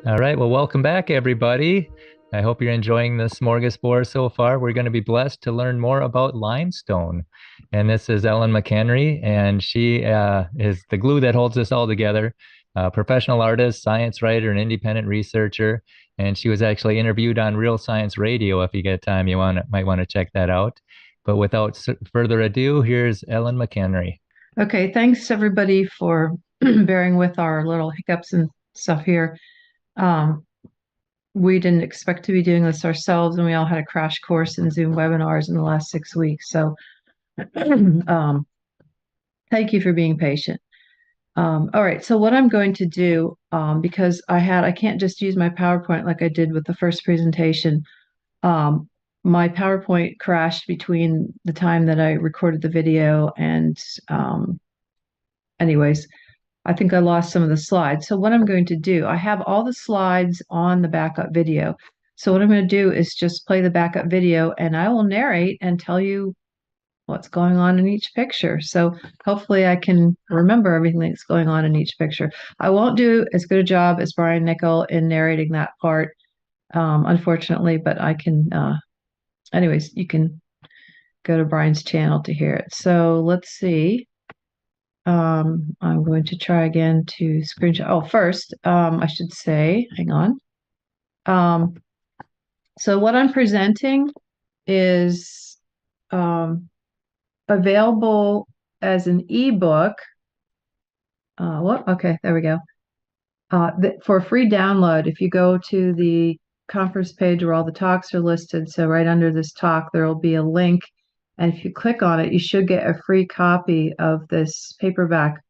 All right. Well, welcome back, everybody. I hope you're enjoying the smorgasbord so far. We're going to be blessed to learn more about limestone. And this is Ellen McHenry, and she is the glue that holds us all together. Professional artist, science writer, and independent researcher. And she was actually interviewed on Real Science Radio. If you get time, might want to check that out. But without further ado, here's Ellen McHenry. Okay, thanks everybody for bearing with our little hiccups and stuff here. Um, we didn't expect to be doing this ourselves, and we all had a crash course in Zoom webinars in the last 6 weeks. So, um, thank you for being patient. All right, so what I'm going to do, because I can't just use my PowerPoint like I did with the first presentation. Um, my PowerPoint crashed between the time that I recorded the video and, anyways. I think I lost some of the slides. So what I'm going to do, I have all the slides on the backup video. So what I'm going to do is just play the backup video and I will narrate and tell you what's going on in each picture. So hopefully I can remember everything that's going on in each picture. I won't do as good a job as Brian Nickel in narrating that part, unfortunately, but I can, anyways, you can go to Brian's channel to hear it. So let's see. I'm going to try again to screenshot. Oh, first, I should say, hang on. Um, so what I'm presenting is available as an ebook. What? Okay, there we go. For free download, if you go to the conference page where all the talks are listed, so right under this talk, there will be a link. And if you click on it, you should get a free copy of this paperback.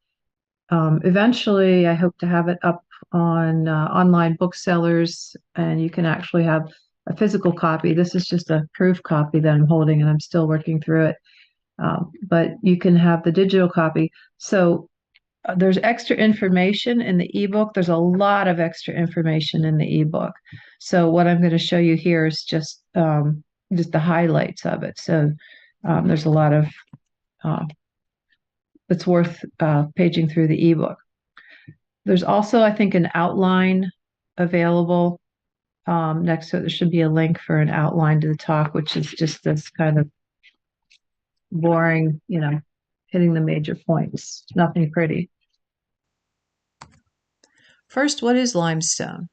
Eventually, I hope to have it up on online booksellers, and you can actually have a physical copy. This is just a proof copy that I'm holding, and I'm still working through it. But you can have the digital copy. So there's extra information in the ebook. There's a lot of extra information in the ebook. So what I'm going to show you here is just the highlights of it. So there's a lot of uh, it's worth paging through the ebook. There's also, I think, an outline available next to it. There should be a link for an outline to the talk, which is just this kind of boring, hitting the major points. Nothing pretty. First, what is limestone?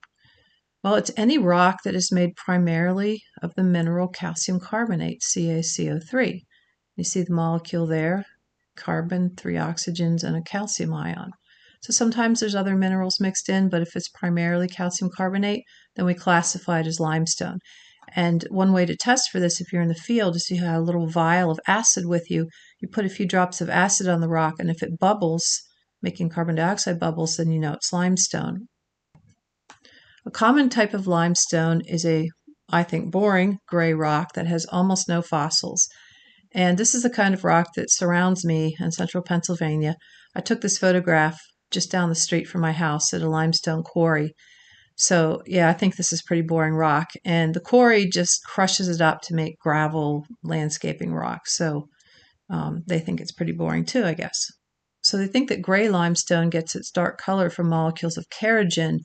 Well, it's any rock that is made primarily of the mineral calcium carbonate, CaCO3. You see the molecule there, carbon, 3 oxygens, and a calcium ion. So sometimes there's other minerals mixed in, but if it's primarily calcium carbonate, then we classify it as limestone. And one way to test for this, if you're in the field, is you have a little vial of acid with you. You put a few drops of acid on the rock, and if it bubbles, making carbon dioxide bubbles, then you know it's limestone. A common type of limestone is I think, boring gray rock that has almost no fossils. And this is the kind of rock that surrounds me in central Pennsylvania. I took this photograph just down the street from my house at a limestone quarry. So, yeah, I think this is pretty boring rock. And the quarry just crushes it up to make gravel landscaping rock. So they think it's pretty boring too, I guess. So they think that gray limestone gets its dark color from molecules of kerogen,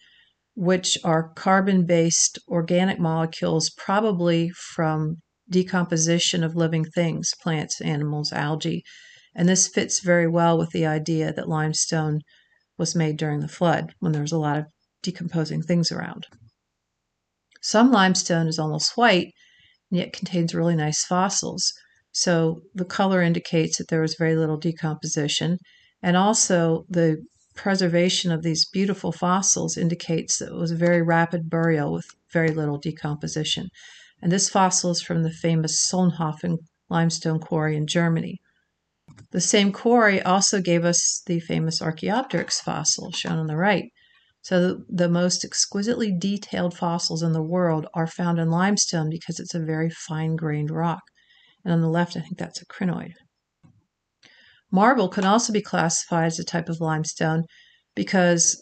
which are carbon-based organic molecules, probably from decomposition of living things, plants, animals, algae. And this fits very well with the idea that limestone was made during the flood when there was a lot of decomposing things around. Some limestone is almost white and yet contains really nice fossils. So the color indicates that there was very little decomposition. And also the preservation of these beautiful fossils indicates that it was a very rapid burial with very little decomposition. And this fossil is from the famous Solnhofen limestone quarry in Germany. The same quarry also gave us the famous Archaeopteryx fossil shown on the right. So the most exquisitely detailed fossils in the world are found in limestone because it's a very fine-grained rock. And on the left, I think that's a crinoid. Marble can also be classified as a type of limestone because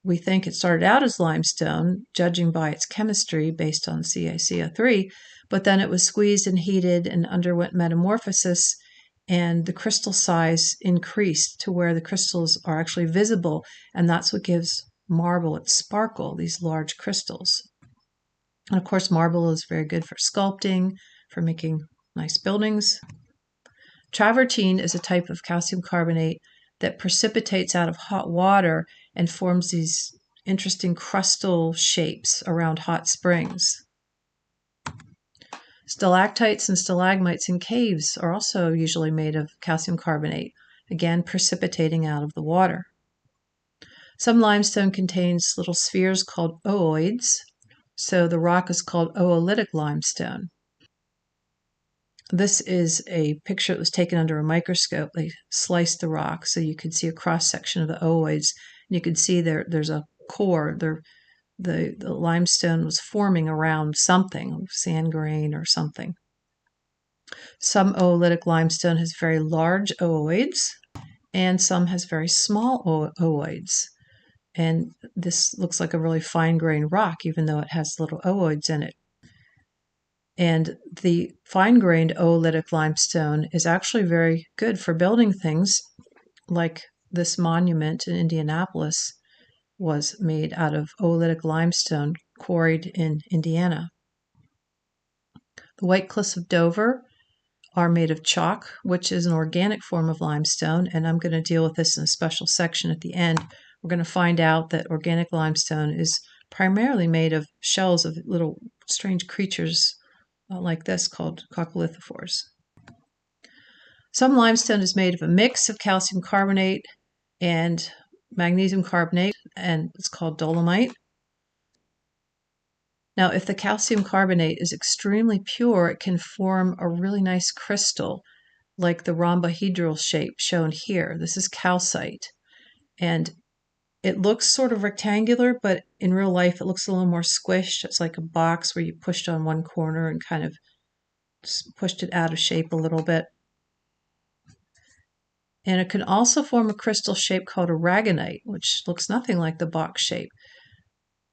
we think it started out as limestone, judging by its chemistry based on CaCO3, but then it was squeezed and heated and underwent metamorphosis, and the crystal size increased to where the crystals are actually visible, and that's what gives marble that sparkle, these large crystals. And of course, marble is very good for sculpting, for making nice buildings. Travertine is a type of calcium carbonate that precipitates out of hot water and forms these interesting crustal shapes around hot springs. Stalactites and stalagmites in caves are also usually made of calcium carbonate, again precipitating out of the water. Some limestone contains little spheres called ooids, so the rock is called oolitic limestone. This is a picture that was taken under a microscope. They sliced the rock so you could see a cross-section of the ooids, and you could see there's a core. The limestone was forming around something, sand grain or something. Some oolitic limestone has very large ooids, and some has very small ooids. And this looks like a really fine-grained rock, even though it has little ooids in it. And the fine-grained oolitic limestone is actually very good for building things, like this monument in Indianapolis was made out of oolitic limestone quarried in Indiana. The White Cliffs of Dover are made of chalk, which is an organic form of limestone, and I'm going to deal with this in a special section at the end. We're going to find out that organic limestone is primarily made of shells of little strange creatures like this called coccolithophores. Some limestone is made of a mix of calcium carbonate and magnesium carbonate, and it's called dolomite. Now, if the calcium carbonate is extremely pure, it can form a really nice crystal, like the rhombohedral shape shown here. This is calcite, and it looks sort of rectangular, but in real life it looks a little more squished. It's like a box where you pushed on one corner and kind of pushed it out of shape a little bit. And it can also form a crystal shape called aragonite, which looks nothing like the box shape.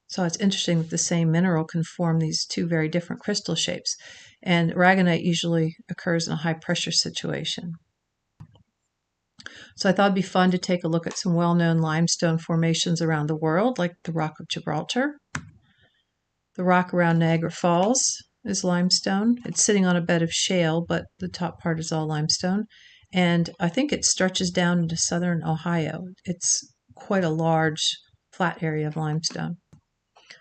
So it's interesting that the same mineral can form these two very different crystal shapes. And aragonite usually occurs in a high pressure situation. So I thought it'd be fun to take a look at some well-known limestone formations around the world, like the Rock of Gibraltar. The rock around Niagara Falls is limestone. It's sitting on a bed of shale, but the top part is all limestone. And I think it stretches down into southern Ohio. It's quite a large, flat area of limestone.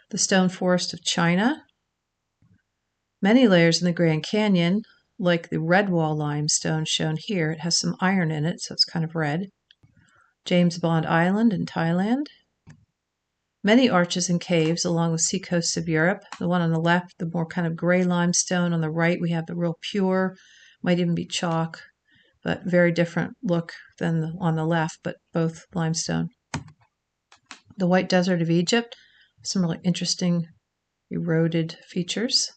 The Stone Forest of China. Many layers in the Grand Canyon, like the Redwall limestone shown here. It has some iron in it, so it's kind of red. James Bond Island in Thailand. Many arches and caves along the seacoasts of Europe. The one on the left, the more kind of gray limestone. On the right, we have the real pure, might even be chalk, but very different look than on the left, but both limestone. The White Desert of Egypt, some really interesting eroded features.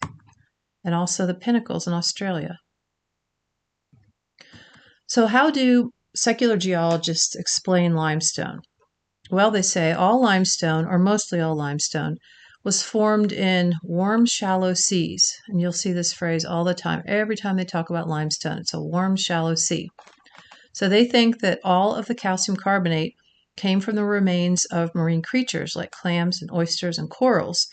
And also the pinnacles in Australia. So how do secular geologists explain limestone? Well, they say all limestone, or mostly all limestone, was formed in warm, shallow seas. And you'll see this phrase all the time. Every time they talk about limestone, it's a warm, shallow sea. So they think that all of the calcium carbonate came from the remains of marine creatures like clams and oysters and corals,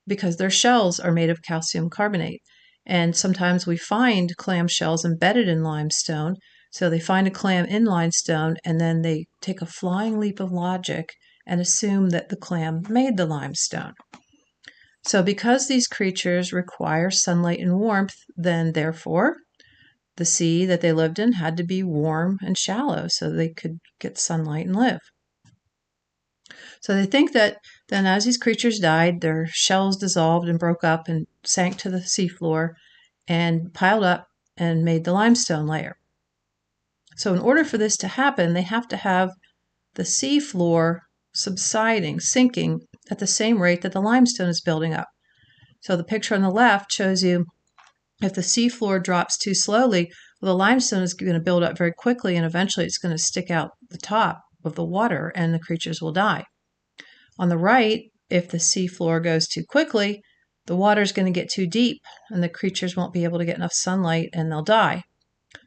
because their shells are made of calcium carbonate. And sometimes we find clam shells embedded in limestone. So they find a clam in limestone, and then they take a flying leap of logic and assume that the clam made the limestone. So because these creatures require sunlight and warmth, then therefore the sea that they lived in had to be warm and shallow so they could get sunlight and live. So they think that then as these creatures died, their shells dissolved and broke up and sank to the seafloor and piled up and made the limestone layer. So in order for this to happen, they have to have the seafloor subsiding, sinking at the same rate that the limestone is building up. So the picture on the left shows you if the seafloor drops too slowly, well, the limestone is going to build up very quickly, and eventually it's going to stick out the top of the water and the creatures will die. On the right, if the seafloor goes too quickly, the water is going to get too deep and the creatures won't be able to get enough sunlight and they'll die.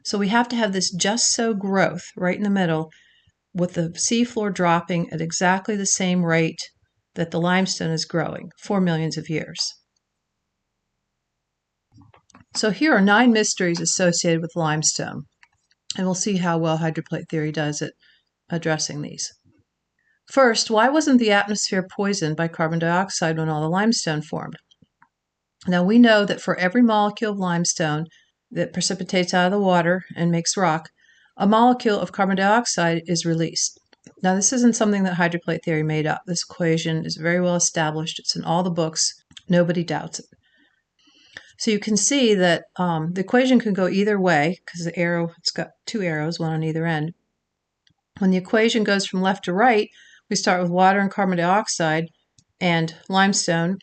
So we have to have this just so growth right in the middle with the seafloor dropping at exactly the same rate that the limestone is growing for millions of years. So here are 9 mysteries associated with limestone, and we'll see how well hydroplate theory does at addressing these. First, why wasn't the atmosphere poisoned by carbon dioxide when all the limestone formed? Now, we know that for every molecule of limestone that precipitates out of the water and makes rock, a molecule of carbon dioxide is released. Now, this isn't something that hydroplate theory made up. This equation is very well established. It's in all the books. Nobody doubts it. So you can see that the equation can go either way because it's got 2 arrows, one on either end. When the equation goes from left to right, we start with water and carbon dioxide and limestone,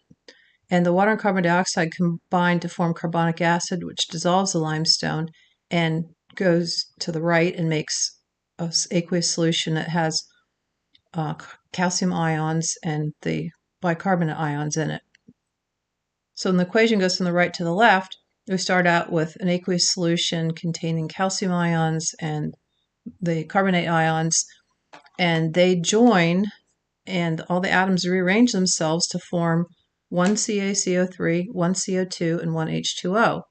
and the water and carbon dioxide combine to form carbonic acid, which dissolves the limestone and goes to the right and makes an aqueous solution that has calcium ions and the bicarbonate ions in it. So when the equation goes from the right to the left, we start out with an aqueous solution containing calcium ions and the carbonate ions, and they join, and all the atoms rearrange themselves to form one CaCO3, one CO2, and one H2O.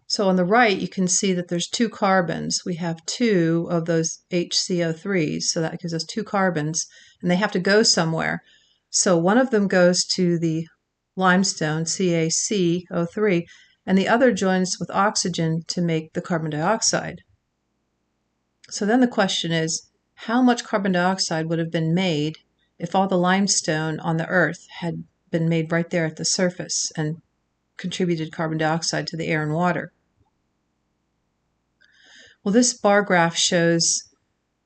So on the right, you can see that there's 2 carbons. We have 2 of those HCO3s, so that gives us 2 carbons, and they have to go somewhere. So one of them goes to the limestone, CaCO3, and the other joins with oxygen to make the carbon dioxide. So then the question is, how much carbon dioxide would have been made if all the limestone on the Earth had been made right there at the surface and contributed carbon dioxide to the air and water? Well, this bar graph shows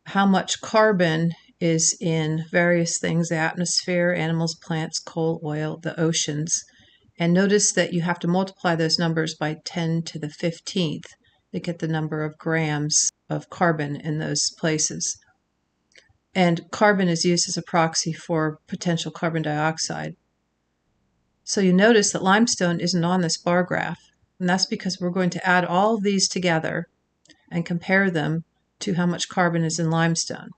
how much carbon is in various things: the atmosphere, animals, plants, coal, oil, the oceans. And notice that you have to multiply those numbers by 10 to the 15th to get the number of grams of carbon in those places. And carbon is used as a proxy for potential carbon dioxide. So you notice that limestone isn't on this bar graph, and that's because we're going to add all of these together and compare them to how much carbon is in limestone.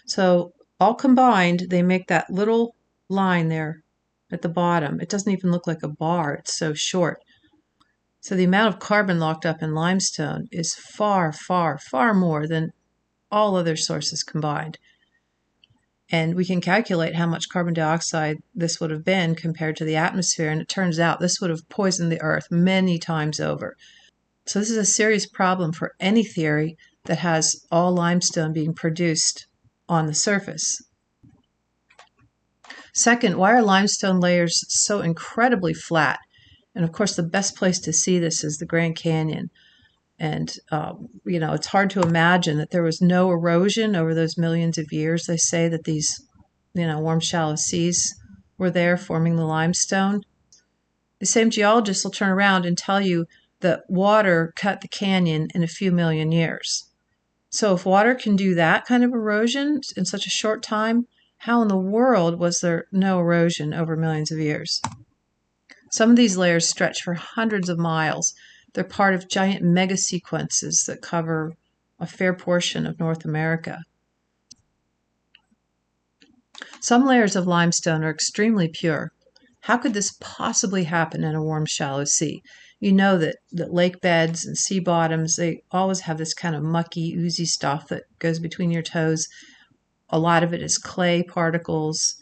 So all combined, they make that little line there at the bottom. It doesn't even look like a bar, it's so short. So the amount of carbon locked up in limestone is far, far, far more than all other sources combined. And we can calculate how much carbon dioxide this would have been compared to the atmosphere, and it turns out this would have poisoned the Earth many times over. So this is a serious problem for any theory that has all limestone being produced on the surface. Second, why are limestone layers so incredibly flat? And of course, the best place to see this is the Grand Canyon. And, it's hard to imagine that there was no erosion over those millions of years. They say that these, warm, shallow seas were there forming the limestone. The same geologists will turn around and tell you that water cut the canyon in a few million years. So if water can do that kind of erosion in such a short time, how in the world was there no erosion over millions of years? Some of these layers stretch for hundreds of miles. They're part of giant megasequences that cover a fair portion of North America. Some layers of limestone are extremely pure. How could this possibly happen in a warm, shallow sea? You know that lake beds and sea bottoms, they always have this kind of mucky, oozy stuff that goes between your toes. A lot of it is clay particles,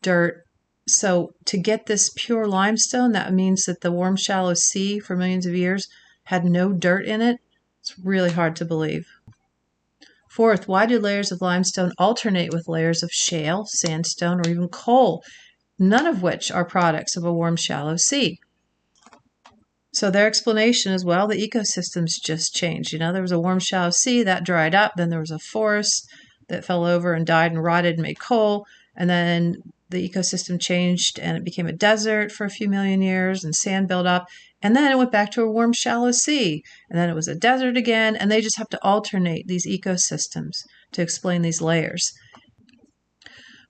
dirt. So to get this pure limestone, that means that the warm, shallow sea for millions of years had no dirt in it. It's really hard to believe. Fourth, why do layers of limestone alternate with layers of shale, sandstone, or even coal, none of which are products of a warm, shallow sea? So their explanation is, well, the ecosystems just changed. There was a warm, shallow sea that dried up. Then there was a forest that fell over and died and rotted and made coal. And then the ecosystem changed and it became a desert for a few million years and sand built up. And then it went back to a warm, shallow sea. And then it was a desert again. And they just have to alternate these ecosystems to explain these layers.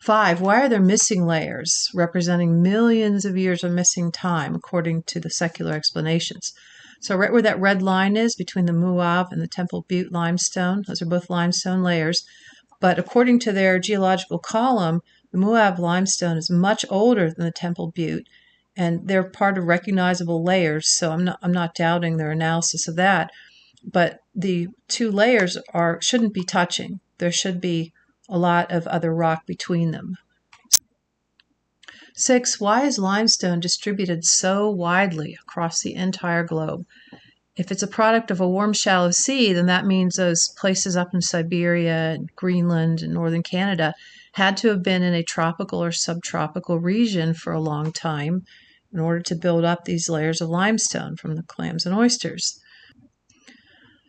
5, why are there missing layers representing millions of years of missing time according to the secular explanations? So right where that red line is between the Muav and the Temple Butte limestone, those are both limestone layers. But according to their geological column, the Muav limestone is much older than the Temple Butte, and they're part of recognizable layers. So I'm not doubting their analysis of that. But the two layers shouldn't be touching. There should be a lot of other rock between them. 6. Why is limestone distributed so widely across the entire globe? If it's a product of a warm, shallow sea, then that means those places up in Siberia and Greenland and northern Canada had to have been in a tropical or subtropical region for a long time in order to build up these layers of limestone from the clams and oysters.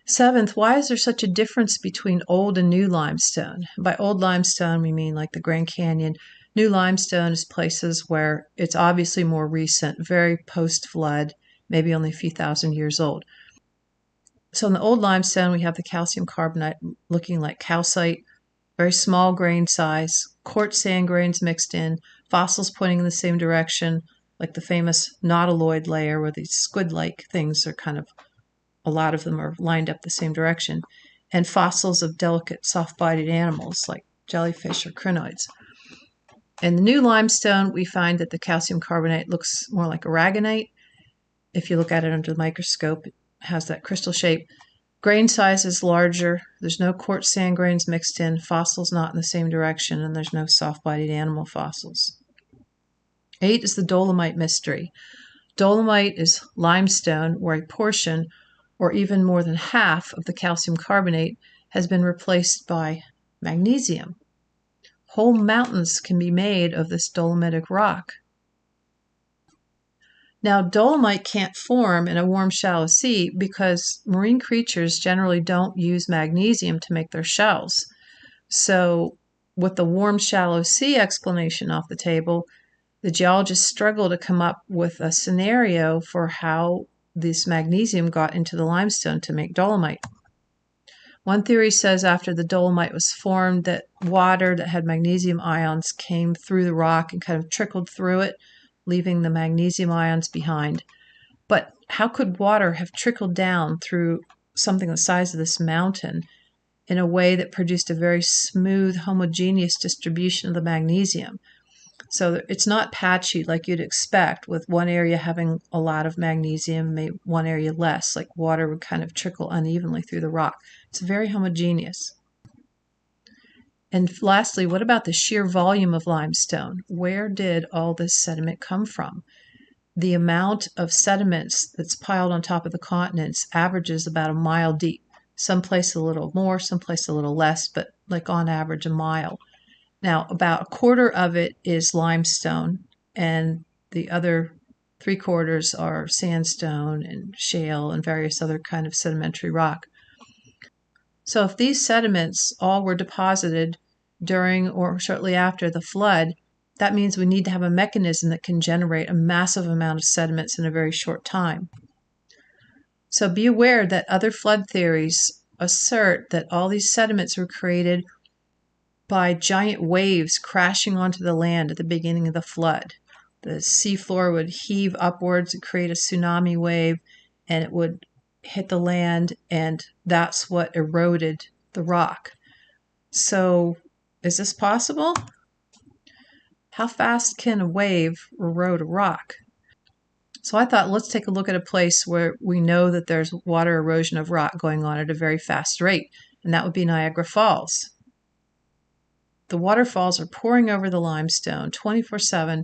7th, why is there such a difference between old and new limestone? By old limestone, we mean like the Grand Canyon. New limestone is places where it's obviously more recent, very post-flood, maybe only a few thousand years old. So in the old limestone, we have the calcium carbonate looking like calcite, very small grain size, quartz sand grains mixed in, fossils pointing in the same direction, like the famous nautiloid layer where these squid-like things are kind of, a lot of them are lined up the same direction, and fossils of delicate soft-bodied animals like jellyfish or crinoids. In the new limestone, we find that the calcium carbonate looks more like aragonite. If you look at it under the microscope, it has that crystal shape. Grain size is larger. There's no quartz sand grains mixed in, fossils not in the same direction, and there's no soft-bodied animal fossils. 8 is the dolomite mystery. Dolomite is limestone where a portion, or even more than half, of the calcium carbonate has been replaced by magnesium. Whole mountains can be made of this dolomitic rock. Now, dolomite can't form in a warm, shallow sea because marine creatures generally don't use magnesium to make their shells. So, with the warm, shallow sea explanation off the table, the geologists struggle to come up with a scenario for how this magnesium got into the limestone to make dolomite. One theory says after the dolomite was formed that water that had magnesium ions came through the rock and kind of trickled through it, leaving the magnesium ions behind. But how could water have trickled down through something the size of this mountain in a way that produced a very smooth, homogeneous distribution of the magnesium? So it's not patchy like you'd expect, with one area having a lot of magnesium, maybe one area less, like water would kind of trickle unevenly through the rock. It's very homogeneous. And lastly, what about the sheer volume of limestone? Where did all this sediment come from? The amount of sediments that's piled on top of the continents averages about a mile deep. Someplace a little more, someplace a little less, but like on average a mile. Now, about a quarter of it is limestone, and the other 3/4 are sandstone and shale and various other kind of sedimentary rock. So if these sediments all were deposited during or shortly after the flood, that means we need to have a mechanism that can generate a massive amount of sediments in a very short time. So be aware that other flood theories assert that all these sediments were created by giant waves crashing onto the land at the beginning of the flood. The seafloor would heave upwards and create a tsunami wave, and it would hit the land, and that's what eroded the rock. So, is this possible? How fast can a wave erode a rock? So I thought, let's take a look at a place where we know that there's water erosion of rock going on at a very fast rate, and that would be Niagara Falls. The waterfalls are pouring over the limestone 24/7,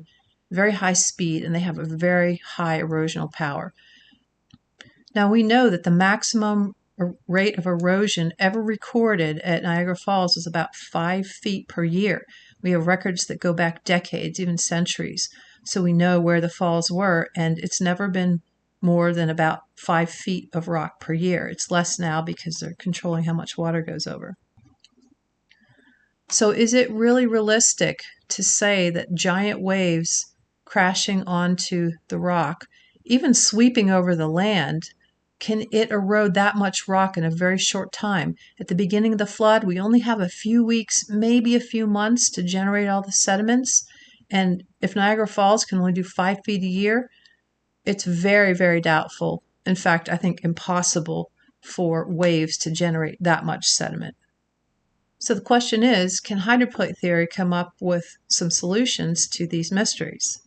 very high speed, and they have a very high erosional power. Now we know that the maximum rate of erosion ever recorded at Niagara Falls is about 5 feet per year. We have records that go back decades, even centuries, so we know where the falls were, and it's never been more than about 5 feet of rock per year. It's less now because they're controlling how much water goes over. So is it really realistic to say that giant waves crashing onto the rock, even sweeping over the land, can it erode that much rock in a very short time? At the beginning of the flood, we only have a few weeks, maybe a few months to generate all the sediments. And if Niagara Falls can only do 5 feet a year, it's very, very doubtful In fact, I think impossible for waves to generate that much sediment. So the question is, can hydroplate theory come up with some solutions to these mysteries?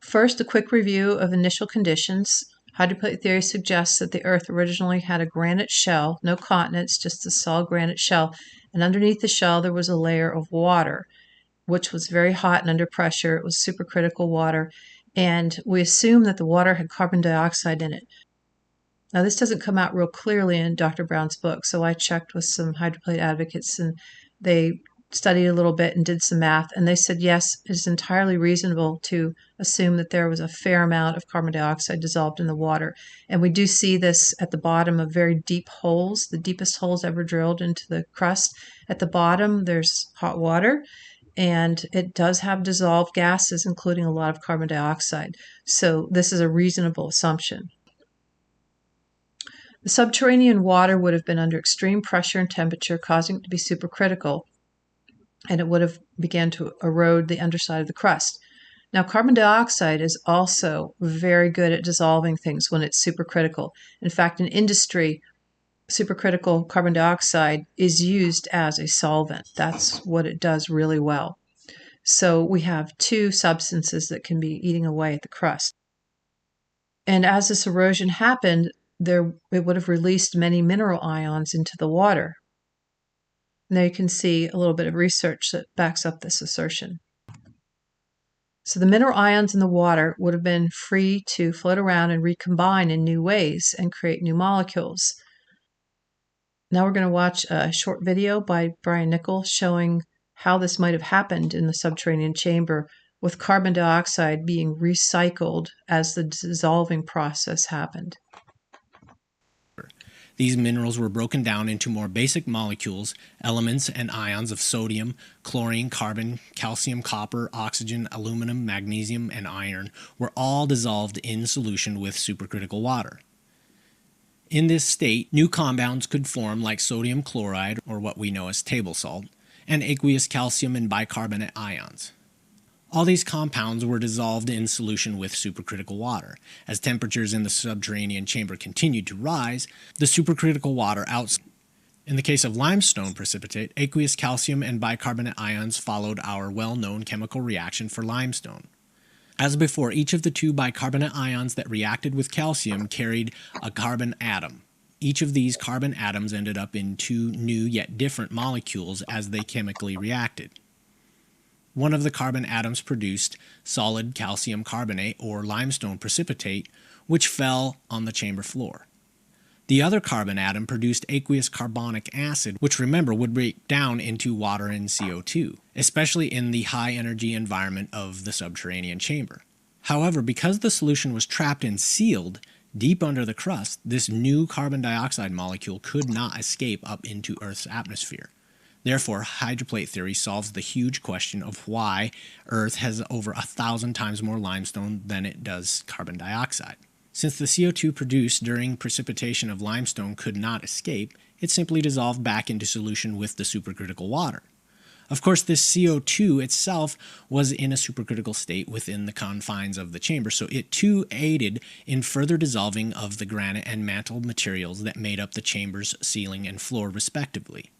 First, a quick review of initial conditions. Hydroplate theory suggests that the Earth originally had a granite shell, no continents, just a solid granite shell, and underneath the shell there was a layer of water, which was very hot and under pressure. It was supercritical water, and we assume that the water had carbon dioxide in it. Now, this doesn't come out real clearly in Dr. Brown's book, so I checked with some hydroplate advocates, and they studied a little bit and did some math, and they said, yes, it is entirely reasonable to assume that there was a fair amount of carbon dioxide dissolved in the water. And we do see this at the bottom of very deep holes, the deepest holes ever drilled into the crust. At the bottom, there's hot water, and it does have dissolved gases, including a lot of carbon dioxide. So this is a reasonable assumption. The subterranean water would have been under extreme pressure and temperature, causing it to be supercritical, and it would have begun to erode the underside of the crust. Now, carbon dioxide is also very good at dissolving things when it's supercritical. In fact, in industry, supercritical carbon dioxide is used as a solvent. That's what it does really well. So we have two substances that can be eating away at the crust. And as this erosion happened, it would have released many mineral ions into the water. Now you can see a little bit of research that backs up this assertion. So the mineral ions in the water would have been free to float around and recombine in new ways and create new molecules. Now we're going to watch a short video by Brian Nickel showing how this might have happened in the subterranean chamber, with carbon dioxide being recycled as the dissolving process happened. These minerals were broken down into more basic molecules, elements and ions of sodium, chlorine, carbon, calcium, copper, oxygen, aluminum, magnesium, and iron were all dissolved in solution with supercritical water. In this state, new compounds could form like sodium chloride, or what we know as table salt, and aqueous calcium and bicarbonate ions. All these compounds were dissolved in solution with supercritical water. As temperatures in the subterranean chamber continued to rise, the supercritical water In the case of limestone precipitate, aqueous calcium and bicarbonate ions followed our well-known chemical reaction for limestone. As before, each of the two bicarbonate ions that reacted with calcium carried a carbon atom. Each of these carbon atoms ended up in two new yet different molecules as they chemically reacted. One of the carbon atoms produced solid calcium carbonate or limestone precipitate, which fell on the chamber floor. The other carbon atom produced aqueous carbonic acid, which remember would break down into water and CO2, especially in the high energy environment of the subterranean chamber. However, because the solution was trapped and sealed deep under the crust, this new carbon dioxide molecule could not escape up into Earth's atmosphere. Therefore, hydroplate theory solves the huge question of why Earth has over 1,000 times more limestone than it does carbon dioxide. Since the CO2 produced during precipitation of limestone could not escape, it simply dissolved back into solution with the supercritical water. Of course, this CO2 itself was in a supercritical state within the confines of the chamber, so it too aided in further dissolving of the granite and mantle materials that made up the chamber's ceiling and floor respectively.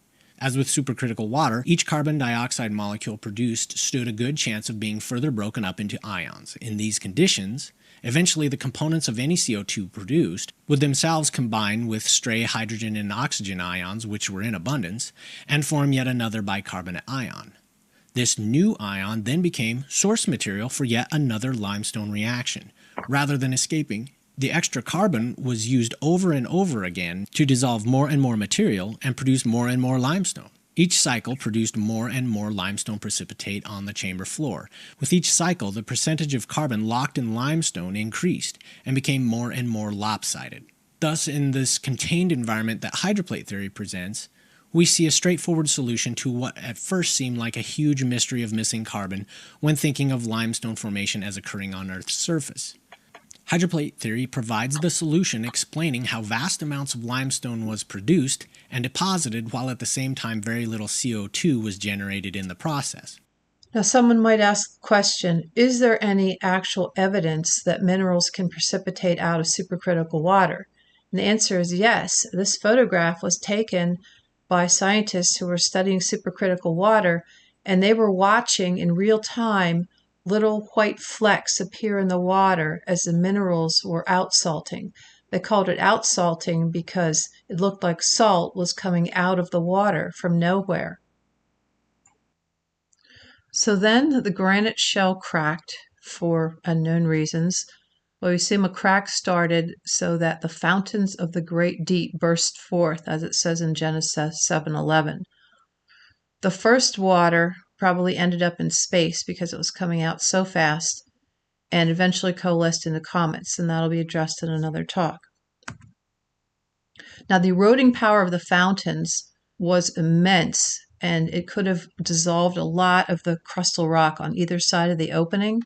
As with supercritical water, each carbon dioxide molecule produced stood a good chance of being further broken up into ions. In these conditions, eventually the components of any CO2 produced would themselves combine with stray hydrogen and oxygen ions, which were in abundance, and form yet another bicarbonate ion. This new ion then became source material for yet another limestone reaction. Rather than escaping, the extra carbon was used over and over again to dissolve more and more material and produce more and more limestone. Each cycle produced more and more limestone precipitate on the chamber floor. With each cycle, the percentage of carbon locked in limestone increased and became more and more lopsided. Thus, in this contained environment that hydroplate theory presents, we see a straightforward solution to what at first seemed like a huge mystery of missing carbon when thinking of limestone formation as occurring on Earth's surface. Hydroplate theory provides the solution explaining how vast amounts of limestone was produced and deposited while at the same time very little CO2 was generated in the process. Now, someone might ask the question, is there any actual evidence that minerals can precipitate out of supercritical water? And the answer is yes. This photograph was taken by scientists who were studying supercritical water, and they were watching in real time little white flecks appear in the water as the minerals were outsalting. They called it outsalting because it looked like salt was coming out of the water from nowhere. So then the granite shell cracked for unknown reasons. Well, we assume a crack started so that the fountains of the great deep burst forth, as it says in Genesis 7:11. The first water probably ended up in space because it was coming out so fast and eventually coalesced into comets, and that'll be addressed in another talk. Now, the eroding power of the fountains was immense, and it could have dissolved a lot of the crustal rock on either side of the opening.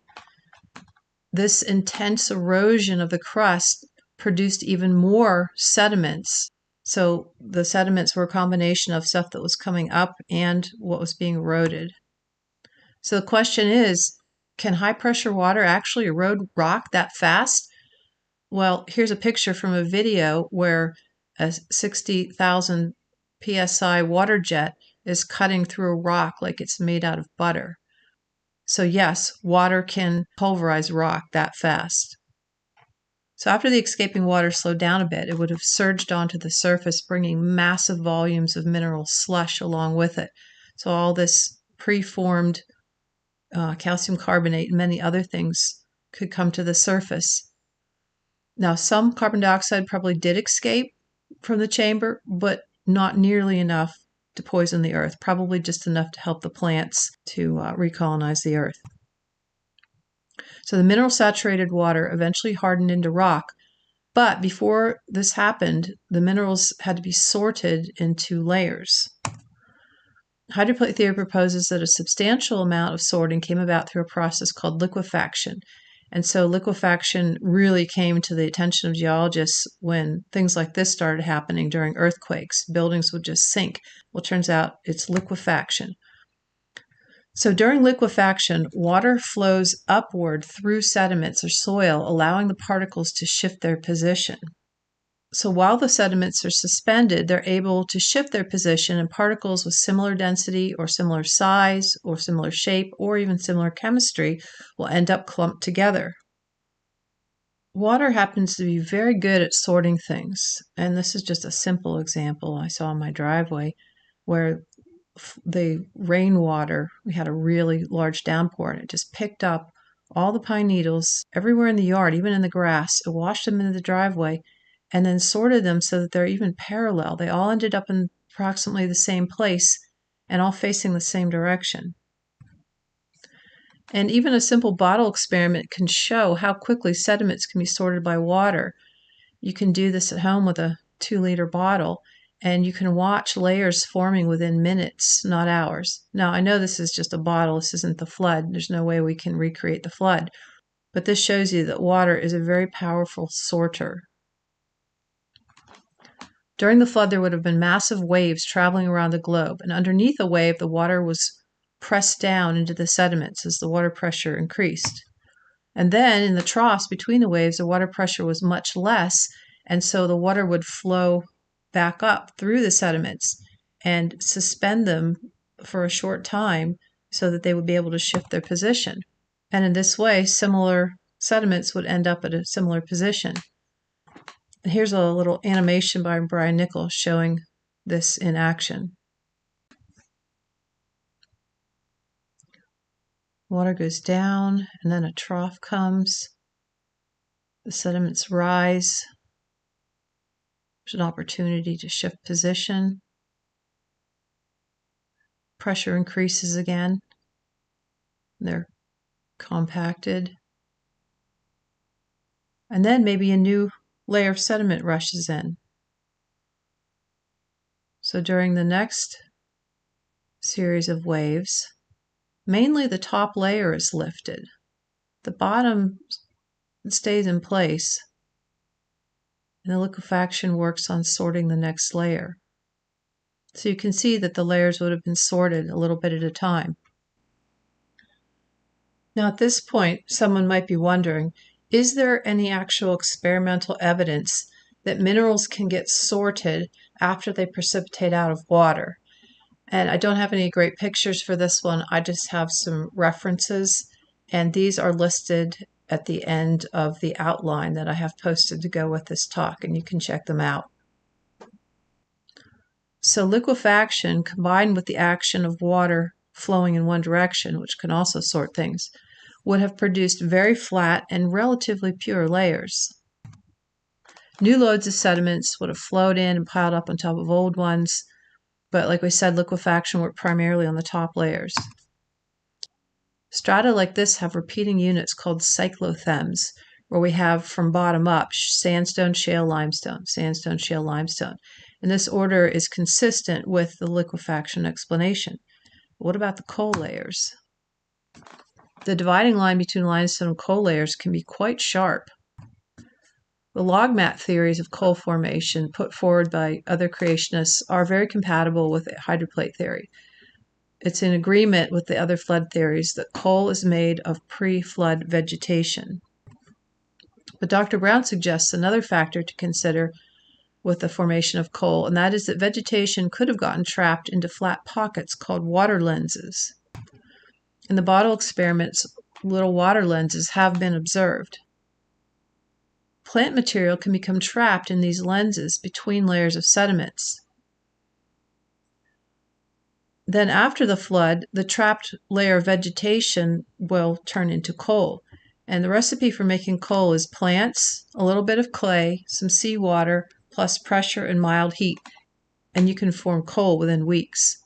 This intense erosion of the crust produced even more sediments. So the sediments were a combination of stuff that was coming up and what was being eroded. So the question is, can high pressure water actually erode rock that fast? Well, here's a picture from a video where a 60,000 psi water jet is cutting through a rock like it's made out of butter. So yes, water can pulverize rock that fast. So after the escaping water slowed down a bit, it would have surged onto the surface, bringing massive volumes of mineral slush along with it. So all this preformed calcium carbonate and many other things could come to the surface. Now, some carbon dioxide probably did escape from the chamber, but not nearly enough to poison the earth, probably just enough to help the plants to recolonize the earth. So the mineral saturated water eventually hardened into rock, but before this happened, the minerals had to be sorted into layers. Hydroplate theory proposes that a substantial amount of sorting came about through a process called liquefaction. And so liquefaction really came to the attention of geologists when things like this started happening during earthquakes. Buildings would just sink. Well, it turns out it's liquefaction. So during liquefaction, water flows upward through sediments or soil, allowing the particles to shift their position. So while the sediments are suspended, they're able to shift their position, and particles with similar density or similar size or similar shape or even similar chemistry will end up clumped together. Water happens to be very good at sorting things, and this is just a simple example I saw in my driveway where the rainwater, we had a really large downpour, and it just picked up all the pine needles everywhere in the yard, even in the grass. It washed them into the driveway and then sorted them so that they're even parallel. They all ended up in approximately the same place and all facing the same direction. And even a simple bottle experiment can show how quickly sediments can be sorted by water. You can do this at home with a 2-liter bottle, and you can watch layers forming within minutes, not hours. Now, I know this is just a bottle. This isn't the flood. There's no way we can recreate the flood. But this shows you that water is a very powerful sorter. During the flood, there would have been massive waves traveling around the globe, and underneath a wave, the water was pressed down into the sediments as the water pressure increased. And then in the troughs between the waves, the water pressure was much less, and so the water would flow back up through the sediments and suspend them for a short time so that they would be able to shift their position. And in this way, similar sediments would end up at a similar position. And here's a little animation by Brian Nichols showing this in action. Water goes down, and then a trough comes. The sediments rise. There's an opportunity to shift position. Pressure increases again. They're compacted. And then maybe a new layer of sediment rushes in. So during the next series of waves, mainly the top layer is lifted. The bottom stays in place, and the liquefaction works on sorting the next layer. So you can see that the layers would have been sorted a little bit at a time. Now, at this point, someone might be wondering, is there any actual experimental evidence that minerals can get sorted after they precipitate out of water? And I don't have any great pictures for this one. I just have some references, and these are listed at the end of the outline that I have posted to go with this talk, and you can check them out. So liquefaction combined with the action of water flowing in one direction, which can also sort things, would have produced very flat and relatively pure layers. New loads of sediments would have flowed in and piled up on top of old ones, but like we said, liquefaction worked primarily on the top layers. Strata like this have repeating units called cyclothems, where we have from bottom up sandstone, shale, limestone, sandstone, shale, limestone. And this order is consistent with the liquefaction explanation. What about the coal layers? The dividing line between limestone and coal layers can be quite sharp. The log mat theories of coal formation put forward by other creationists are very compatible with hydroplate theory. It's in agreement with the other flood theories that coal is made of pre-flood vegetation. But Dr. Brown suggests another factor to consider with the formation of coal, and that is that vegetation could have gotten trapped into flat pockets called water lenses. In the bottle experiments, little water lenses have been observed. Plant material can become trapped in these lenses between layers of sediments. Then after the flood, the trapped layer of vegetation will turn into coal. And the recipe for making coal is plants, a little bit of clay, some seawater, plus pressure and mild heat. And you can form coal within weeks.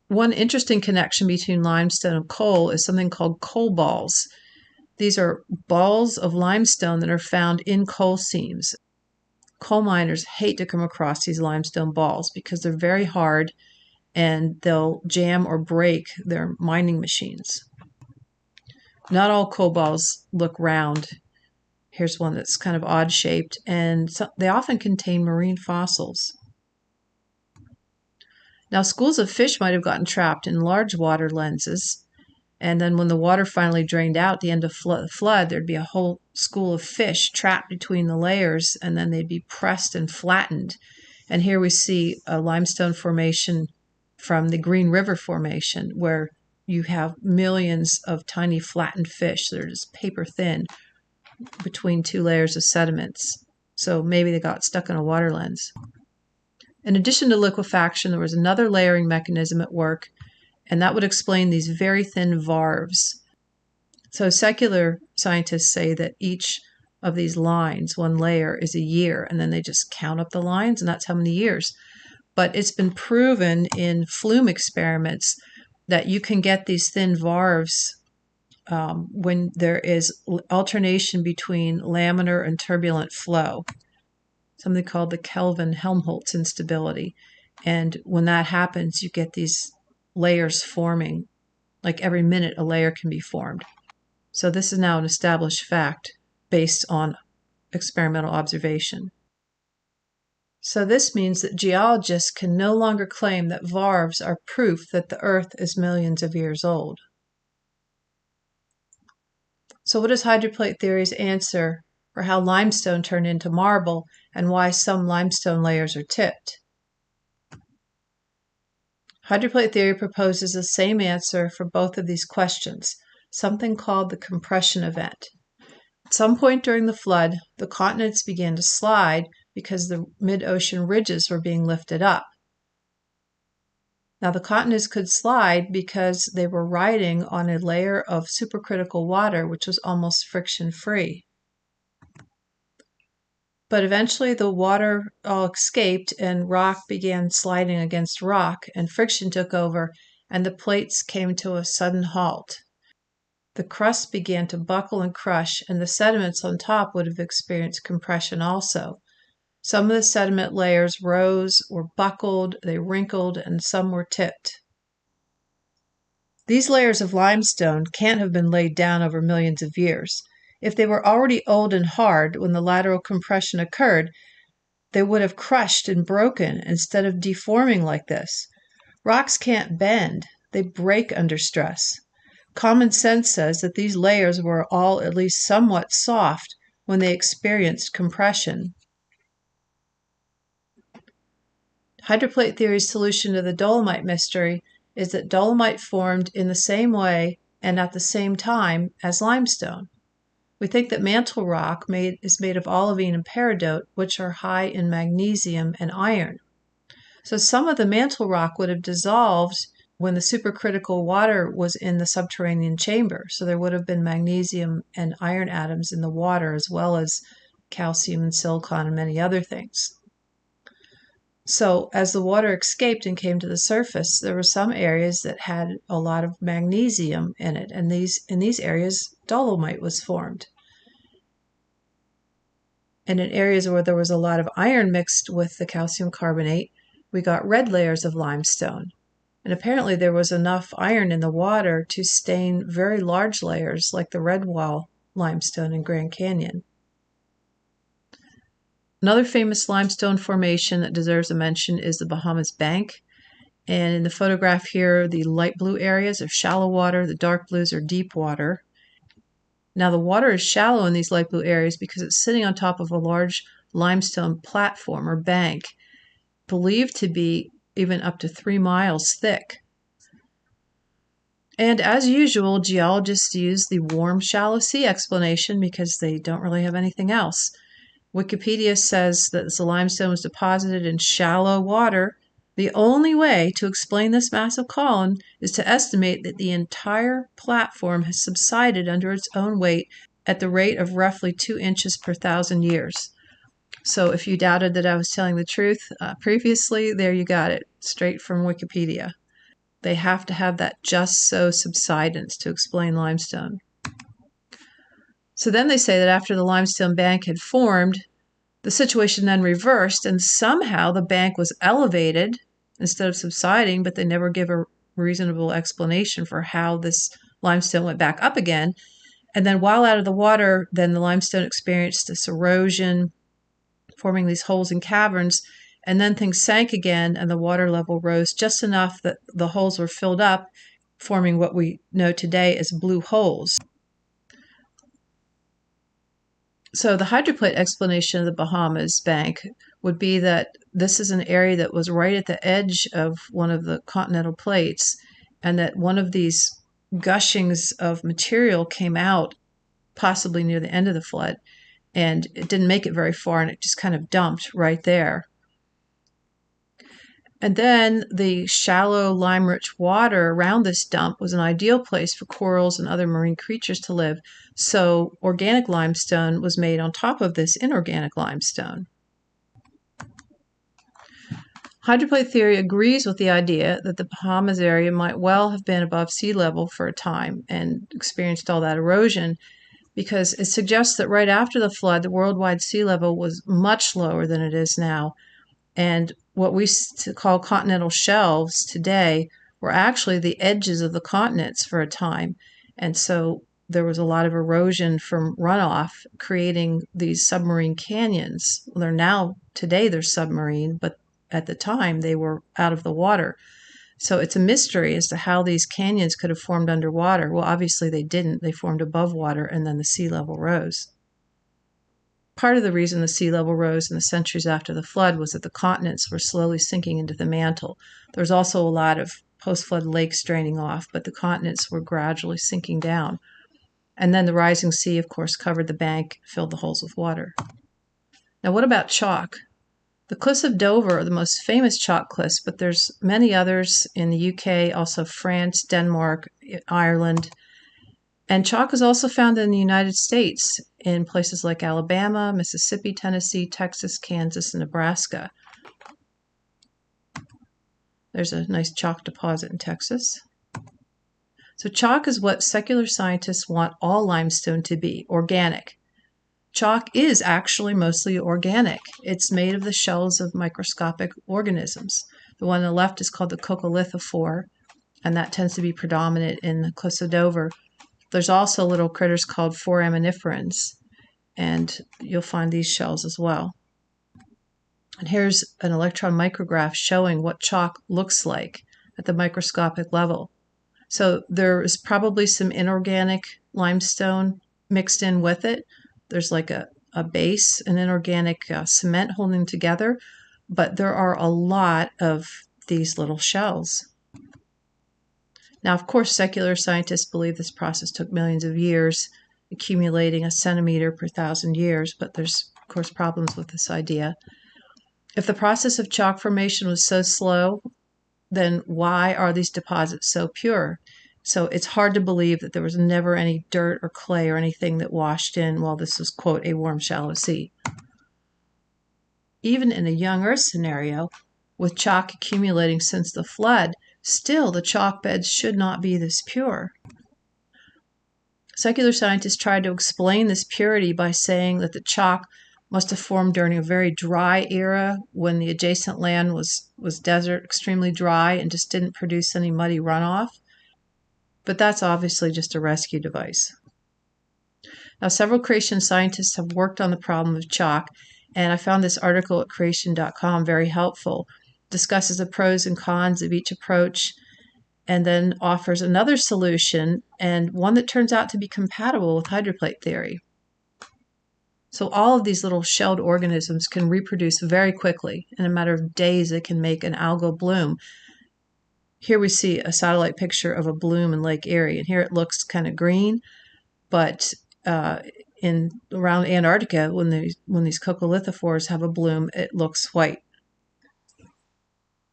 One interesting connection between limestone and coal is something called coal balls. These are balls of limestone that are found in coal seams. Coal miners hate to come across these limestone balls because they're very hard and they'll jam or break their mining machines. Not all coal balls look round. Here's one that's kind of odd shaped, and they often contain marine fossils. Now, schools of fish might have gotten trapped in large water lenses, and then when the water finally drained out at the end of flood, there'd be a whole school of fish trapped between the layers, and then they'd be pressed and flattened. And here we see a limestone formation from the Green River Formation, where you have millions of tiny flattened fish that are just paper thin between two layers of sediments. So maybe they got stuck in a water lens. In addition to liquefaction, there was another layering mechanism at work, and that would explain these very thin varves. So secular scientists say that each of these lines, one layer, is a year, and then they just count up the lines, and that's how many years. But it's been proven in flume experiments that you can get these thin varves when there is alternation between laminar and turbulent flow, something called the Kelvin-Helmholtz instability. And when that happens, you get these layers forming. Like every minute, a layer can be formed. So this is now an established fact based on experimental observation. So this means that geologists can no longer claim that varves are proof that the Earth is millions of years old. So what does hydroplate theory's answer for how limestone turned into marble and why some limestone layers are tipped? Hydroplate theory proposes the same answer for both of these questions, something called the compression event. At some point during the flood, the continents began to slide because the mid-ocean ridges were being lifted up. Now, the continents could slide because they were riding on a layer of supercritical water, which was almost friction-free. But eventually the water all escaped and rock began sliding against rock, and friction took over, and the plates came to a sudden halt. The crust began to buckle and crush, and the sediments on top would have experienced compression also. Some of the sediment layers rose or buckled, they wrinkled, and some were tipped. These layers of limestone can't have been laid down over millions of years. If they were already old and hard when the lateral compression occurred, they would have crushed and broken instead of deforming like this. Rocks can't bend. They break under stress. Common sense says that these layers were all at least somewhat soft when they experienced compression. Hydroplate theory's solution to the dolomite mystery is that dolomite formed in the same way and at the same time as limestone. We think that mantle rock is made of olivine and peridot, which are high in magnesium and iron. So some of the mantle rock would have dissolved when the supercritical water was in the subterranean chamber. So there would have been magnesium and iron atoms in the water, as well as calcium and silicon and many other things. So as the water escaped and came to the surface, there were some areas that had a lot of magnesium in it, and in these areas, dolomite was formed. And in areas where there was a lot of iron mixed with the calcium carbonate, we got red layers of limestone. And apparently there was enough iron in the water to stain very large layers like the red wall limestone in Grand Canyon. Another famous limestone formation that deserves a mention is the Bahamas Bank. And in the photograph here, the light blue areas are shallow water, the dark blues are deep water. Now the water is shallow in these light blue areas because it's sitting on top of a large limestone platform or bank, believed to be even up to 3 miles thick. And as usual, geologists use the warm, shallow sea explanation because they don't really have anything else. Wikipedia says that the limestone was deposited in shallow water. The only way to explain this massive column is to estimate that the entire platform has subsided under its own weight at the rate of roughly 2 inches per 1,000 years. So if you doubted that I was telling the truth previously, there you got it, straight from Wikipedia. They have to have that just so subsidence to explain limestone. So then they say that after the limestone bank had formed, the situation then reversed, and somehow the bank was elevated instead of subsiding, but they never give a reasonable explanation for how this limestone went back up again. And then while out of the water, then the limestone experienced this erosion, forming these holes and caverns, and then things sank again and the water level rose just enough that the holes were filled up, forming what we know today as blue holes. So the hydroplate explanation of the Bahamas Bank would be that this is an area that was right at the edge of one of the continental plates, and that one of these gushings of material came out possibly near the end of the flood, and it didn't make it very far, and it just kind of dumped right there. And then the shallow lime-rich water around this dump was an ideal place for corals and other marine creatures to live. So organic limestone was made on top of this inorganic limestone. Hydroplate theory agrees with the idea that the Bahamas area might well have been above sea level for a time and experienced all that erosion, because it suggests that right after the flood, the worldwide sea level was much lower than it is now. And what we call continental shelves today were actually the edges of the continents for a time. And so there was a lot of erosion from runoff, creating these submarine canyons. Today they're submarine, but at the time they were out of the water. So it's a mystery as to how these canyons could have formed underwater. Well, obviously they didn't. They formed above water, and then the sea level rose. Part of the reason the sea level rose in the centuries after the flood was that the continents were slowly sinking into the mantle. There was also a lot of post-flood lakes draining off, but the continents were gradually sinking down. And then the rising sea, of course, covered the bank, filled the holes with water. Now, what about chalk? The cliffs of Dover are the most famous chalk cliffs, but there's many others in the UK, also France, Denmark, Ireland. And chalk is also found in the United States in places like Alabama, Mississippi, Tennessee, Texas, Kansas, and Nebraska. There's a nice chalk deposit in Texas. So chalk is what secular scientists want all limestone to be, organic. Chalk is actually mostly organic. It's made of the shells of microscopic organisms. The one on the left is called the coccolithophore, and that tends to be predominant in the cliffs of Dover. There's also little critters called foraminiferans, and you'll find these shells as well. And here's an electron micrograph showing what chalk looks like at the microscopic level. So there is probably some inorganic limestone mixed in with it. There's like a base, an inorganic cement holding together, but there are a lot of these little shells. Now, of course, secular scientists believe this process took millions of years, accumulating a centimeter per 1,000 years, but there's, of course, problems with this idea. If the process of chalk formation was so slow, then why are these deposits so pure? So it's hard to believe that there was never any dirt or clay or anything that washed in while this was, quote, a warm, shallow sea. Even in a young Earth scenario, with chalk accumulating since the flood, still the chalk beds should not be this pure. Secular scientists tried to explain this purity by saying that the chalk must have formed during a very dry era when the adjacent land was desert, extremely dry, and just didn't produce any muddy runoff. But that's obviously just a rescue device. Now, several creation scientists have worked on the problem of chalk, and I found this article at creation.com very helpful. It discusses the pros and cons of each approach, and then offers another solution, and one that turns out to be compatible with hydroplate theory. So all of these little shelled organisms can reproduce very quickly. In a matter of days, they can make an algal bloom. Here we see a satellite picture of a bloom in Lake Erie, and here it looks kind of green, but in around Antarctica, when these coccolithophores have a bloom, it looks white.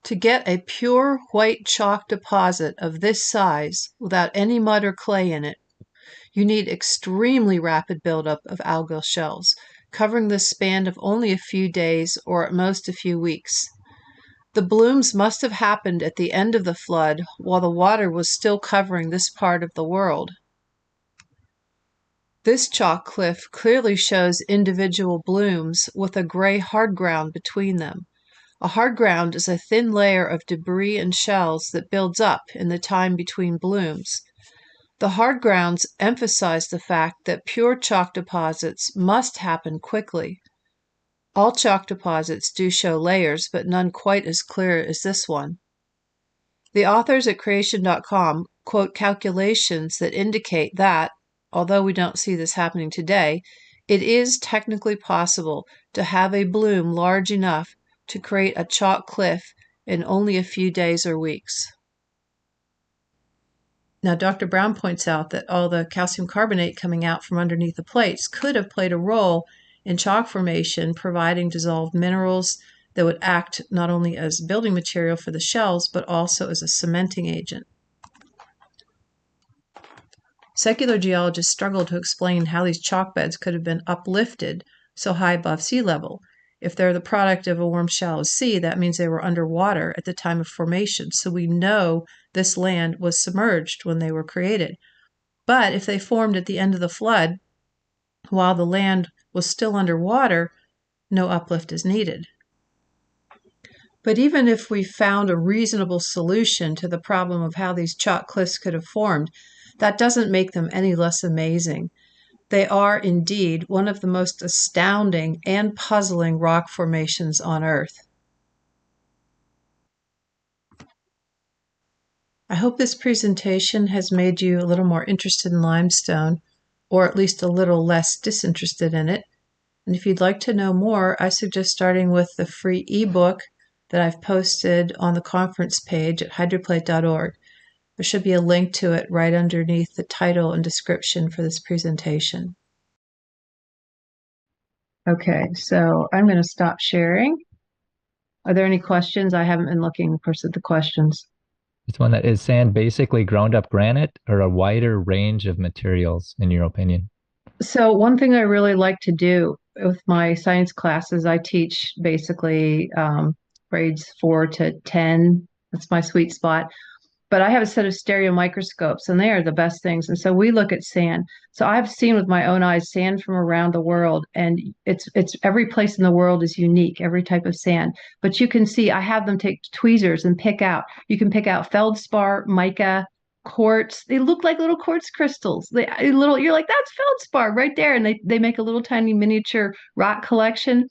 To get a pure white chalk deposit of this size without any mud or clay in it, you need extremely rapid buildup of algal shells, covering the span of only a few days or at most a few weeks. The blooms must have happened at the end of the flood while the water was still covering this part of the world. This chalk cliff clearly shows individual blooms with a gray hard ground between them. A hard ground is a thin layer of debris and shells that builds up in the time between blooms. The hard grounds emphasize the fact that pure chalk deposits must happen quickly. All chalk deposits do show layers, but none quite as clear as this one. The authors at creation.com quote calculations that indicate that, although we don't see this happening today, it is technically possible to have a bloom large enough to create a chalk cliff in only a few days or weeks. Now, Dr. Brown points out that all the calcium carbonate coming out from underneath the plates could have played a role in chalk formation, providing dissolved minerals that would act not only as building material for the shells, but also as a cementing agent. Secular geologists struggle to explain how these chalk beds could have been uplifted so high above sea level. If they're the product of a warm, shallow sea, that means they were underwater at the time of formation, so we know this land was submerged when they were created. But if they formed at the end of the flood, while the land was still underwater, no uplift is needed. But even if we found a reasonable solution to the problem of how these chalk cliffs could have formed, that doesn't make them any less amazing. They are indeed one of the most astounding and puzzling rock formations on Earth. I hope this presentation has made you a little more interested in limestone, or at least a little less disinterested in it. And if you'd like to know more, I suggest starting with the free ebook that I've posted on the conference page at hydroplate.org. There should be a link to it right underneath the title and description for this presentation. Okay, so I'm going to stop sharing. Are there any questions? I haven't been looking, of course, at the questions. It's one that is sand basically ground up granite or a wider range of materials, in your opinion? So one thing I really like to do with my science classes, I teach basically grades 4 to 10. That's my sweet spot. But I have a set of stereo microscopes, and they are the best things. And so we look at sand. So I've seen with my own eyes sand from around the world, and it's every place in the world is unique, every type of sand. But you can see I have them take tweezers and pick out. You can pick out feldspar, mica, quartz. They look like little quartz crystals. You're like, that's feldspar right there, and they make a little tiny miniature rock collection.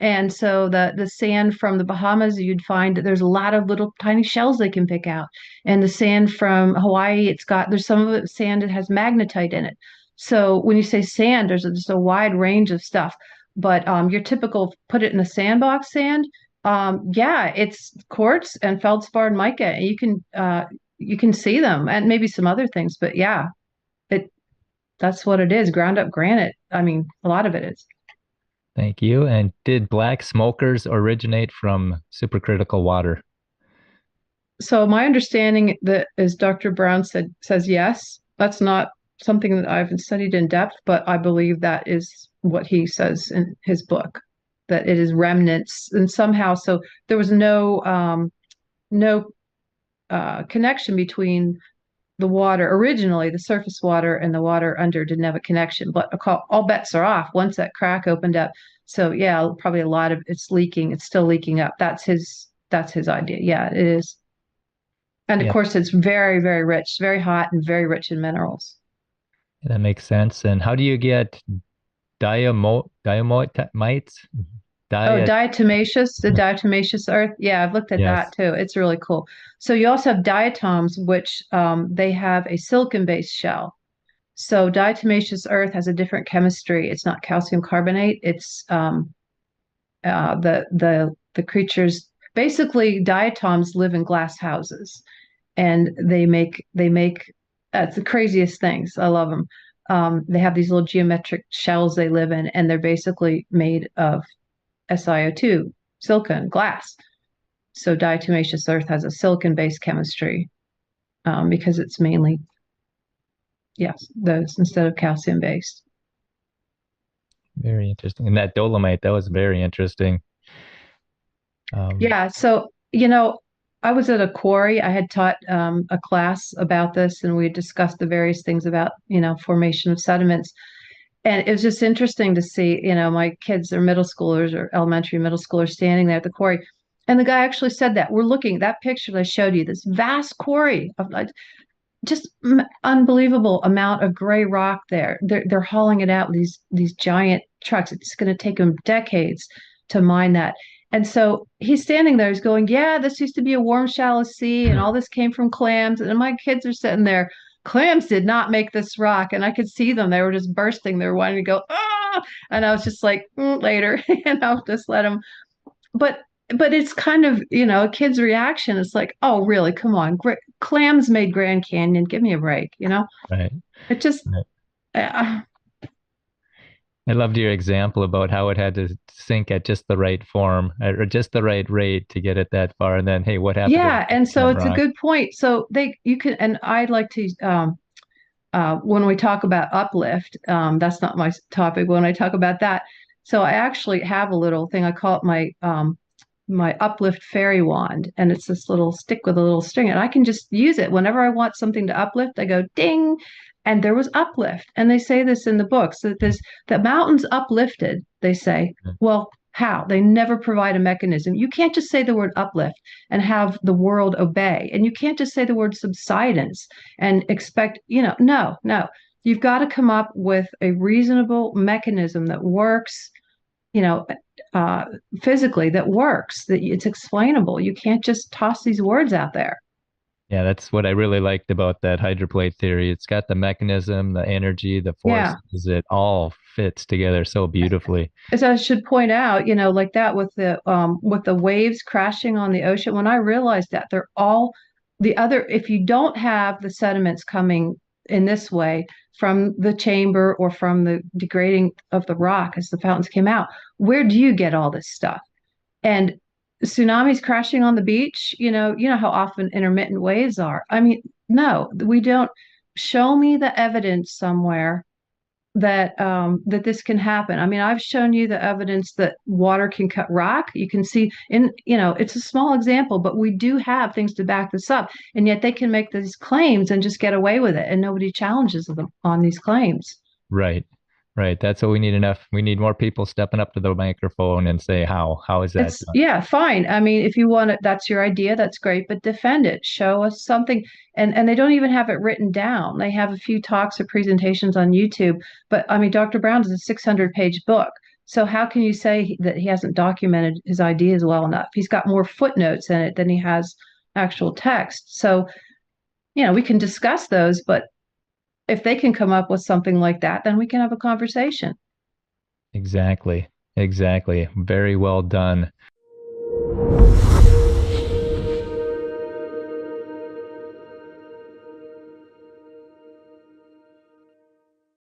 And so the sand from the Bahamas, you'd find that there's a lot of little tiny shells they can pick out. And the sand from Hawaii, there's some of it sand that has magnetite in it. So when you say sand, there's just a wide range of stuff. But your typical put it in the sandbox sand, yeah, it's quartz and feldspar and mica. And you can see them and maybe some other things, but yeah, it that's what it is. Ground up granite. I mean, a lot of it is. Thank you. And did black smokers originate from supercritical water? So my understanding that as Dr. Brown says yes. That's not something that I've studied in depth, but I believe that is what he says in his book, that it is remnants and somehow so there was no connection between the water originally, the surface water and the water under didn't have a connection, but all bets are off once that crack opened up. So yeah, probably a lot of it's leaking. It's still leaking up. That's his idea. Yeah, it is. And of Yeah, course, it's very, very rich, very hot, and very rich in minerals. that makes sense. And how do you get diatomites? Oh, Diet, diatomaceous, the diatomaceous earth. Yeah, I've looked at that yes. too. It's really cool. So you also have diatoms, which they have a silicon-based shell. So diatomaceous earth has a different chemistry. It's not calcium carbonate. It's the creatures. Basically, diatoms live in glass houses, and they make it's the craziest things. I love them. They have these little geometric shells they live in, and they're basically made of SiO2, silicon, glass. So diatomaceous earth has a silicon-based chemistry because it's mainly, yes, those instead of calcium-based. Very interesting. And that dolomite, that was very interesting. Um, Yeah, so I was at a quarry. I had taught a class about this, and we had discussed the various things about formation of sediments. And it was just interesting to see, my kids are middle schoolers or elementary middle schoolers standing there at the quarry. And the guy actually said that we're looking that picture that I showed you, this vast quarry of like just unbelievable amount of gray rock there. They're hauling it out with these giant trucks. It's going to take them decades to mine that. And so he's standing there. He's going, "Yeah, this used to be a warm, shallow sea, and all this came from clams." And my kids are sitting there. Clams did not make this rock, and I could see them. They were just bursting. They were wanting to go, "Ah!" And I was just like, later, and I'll just let them. But it's kind of a kid's reaction. It's like, oh really, come on, clams made Grand Canyon, give me a break. right. It just Right. uh, I loved your example about how it had to sink at just the right form or just the right rate to get it that far. And then, hey, what happened to yeah, and so that it's a rock? good point. So they you can and I'd like to when we talk about uplift, that's not my topic. When I talk about that, so I actually have a little thing. I call it my uplift fairy wand, and it's this little stick with a little string, and I can just use it whenever I want something to uplift. I go ding, and there was uplift. And they say this in the books that this the mountains uplifted. They say, well, how? They never provide a mechanism. You can't just say the word uplift and have the world obey, and you can't just say the word subsidence and expect, no, no. You've got to come up with a reasonable mechanism that works, you know, uh, physically that works, that it's explainable. You can't just toss these words out there. Yeah, that's what I really liked about that hydroplate theory. It's got the mechanism, the energy, the Yeah. forces, it all fits together so beautifully. As I should point out, like that with the waves crashing on the ocean, when I realized that they're all the other, if you don't have the sediments coming in this way from the chamber or from the degrading of the rock as the fountains came out, where do you get all this stuff? And tsunamis crashing on the beach, you know how often intermittent waves are. I mean, no, we don't. Show me the evidence somewhere that this can happen. I mean, I've shown you the evidence that water can cut rock. You can see it's a small example, but we do have things to back this up, and yet they can make these claims and just get away with it, and nobody challenges them on these claims. Right. Right. That's what we need enough. We need more people stepping up to the microphone and say, how? How is that It's done? yeah, fine. I mean, if you want it, that's your idea, that's great, but defend it. Show us something. And they don't even have it written down. They have a few talks or presentations on YouTube, but I mean, Dr. Brown is a 600-page book. So how can you say that he hasn't documented his ideas well enough? He's got more footnotes in it than he has actual text. So, we can discuss those, but if they can come up with something like that, then we can have a conversation. Exactly. Exactly. Very well done.